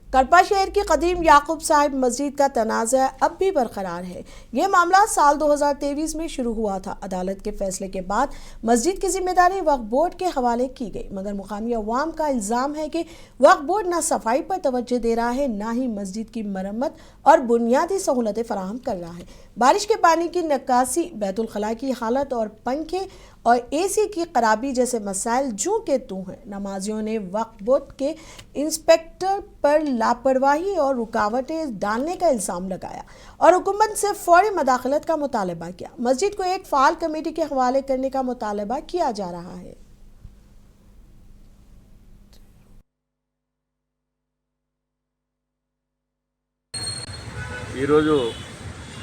कल्पा शहर की कदीम याकूब साहिब मस्जिद का तनाज़ा अब भी बरकरार है। ये मामला साल 2023 में शुरू हुआ था। अदालत के फैसले के बाद मस्जिद की जिम्मेदारी वक्फ बोर्ड के हवाले की गई, मगर मुकामी अवाम का इल्ज़ाम है कि वक्फ बोर्ड न सफाई पर तवज्जो दे रहा है, न ही मस्जिद की मरम्मत और बुनियादी सहूलतें फराहम कर रहा है। बारिश के पानी की निकासी, बैतुल खला की हालत और पंखे और एसी की खराबी जैसे मसाइल जूं के तूं हैं। नमाजियों ने वक्फ बोर्ड के इंस्पेक्टर पर लापरवाही और रुकावटें डालने का इल्ज़ाम लगाया और हुकूमत से फौरी मदाखलत का मुतालबा किया। मस्जिद को एक फ़ाल कमेटी के हवाले करने का मुतालबा किया जा रहा है।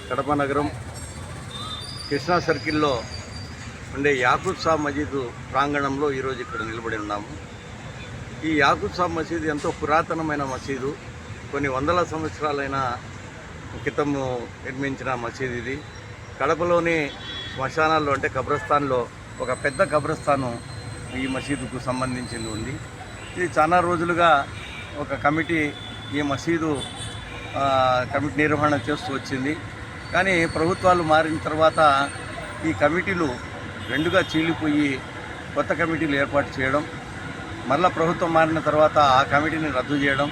కడప నగరం కృష్ణా సర్కిల్లో ఉండే యాకూబ్ సాబ్ మసీదు ప్రాంగణంలో ఈరోజు ఇక్కడ నిలబడి ఉన్నాము. ఈ యాకూబ్ సాబ్ మసీదు ఎంతో పురాతనమైన మసీదు. కొన్ని వందల సంవత్సరాలైన క్రితము నిర్మించిన మసీదు ఇది. కడపలోని శ్మశానాల్లో అంటే కబ్రస్థాన్లో ఒక పెద్ద కబ్రస్థానం ఈ మసీదుకు సంబంధించింది ఉంది. ఇది చాలా రోజులుగా ఒక కమిటీ ఈ మసీదు కమిటీ నిర్వహణ చేస్తూ వచ్చింది. కానీ ప్రభుత్వాలు మారిన తర్వాత ఈ కమిటీలు రెండుగా చీలిపోయి కొత్త కమిటీలు ఏర్పాటు చేయడం, మళ్ళా ప్రభుత్వం మారిన తర్వాత ఆ కమిటీని రద్దు చేయడం,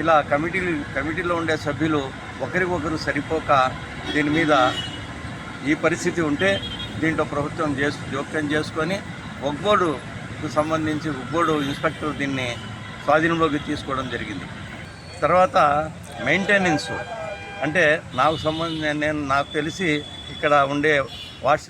ఇలా కమిటీలో ఉండే సభ్యులు ఒకరికొకరు సరిపోక దీని మీద ఈ పరిస్థితి ఉంటే దీంట్లో ప్రభుత్వం జోక్యం చేసుకొని వక్ఫ్ బోర్డుకు సంబంధించి వక్ఫ్ బోర్డు ఇన్స్పెక్టర్ దీన్ని స్వాధీనంలోకి తీసుకోవడం జరిగింది. తర్వాత మెయింటెనెన్స్ అంటే నాకు తెలిసి ఇక్కడ ఉండే వాష్